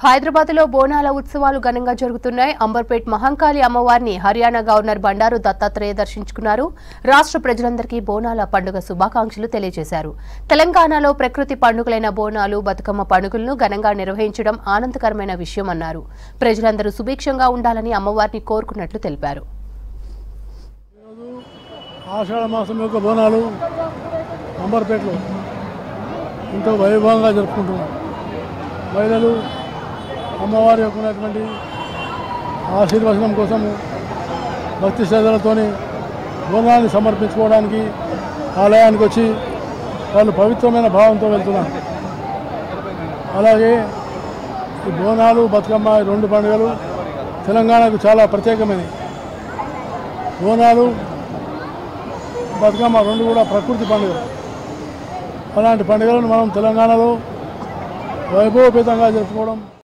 హైదరాబాద్లో బోనాల ఉత్సవాలు ఘనంగా జరుగుతున్నాయి. అంబర్పేట్ మహంకాళి అమ్మవారిని హర్యానా గవర్నర్ బండారు దత్తాత్రేయ దర్శించుకున్నారు. రాష్ట్ర ప్రజలందరికీ బోనాల పండుగ శుభాకాంక్షలు తెలియజేశారు. తెలంగాణలో ప్రకృతి పండుగలైన బోనాలు, బతుకమ్మ పండుగలను ఘనంగా నిర్వహించడం ఆనందకరమైన విషయమన్నారు. ప్రజలందరూ సుభిక్షంగా ఉండాలని అమ్మవారిని కోరుకున్నట్లు తెలిపారు. ఆషాఢ మాసం యొక్క బోనాలు అంబర్పేటలో ఎంతో వైభవంగా జరుపుకుంటున్నాం. మహిళలు అమ్మవారి యొక్క ఉన్నటువంటి ఆశీర్వచనం కోసము భక్తి శ్రద్ధలతోని బోనాన్ని సమర్పించుకోవడానికి ఆలయానికి వచ్చి వాళ్ళు పవిత్రమైన భావంతో వెళ్తున్నారు. అలాగే ఈ బోనాలు, బతుకమ్మ రెండు పండుగలు తెలంగాణకు చాలా ప్రత్యేకమైనవి. బోనాలు, బతుకమ్మ రెండు కూడా ప్రకృతి పండుగలు. అలాంటి పండుగలను మనం తెలంగాణలో వైభవపేతంగా జరుపుకోవడం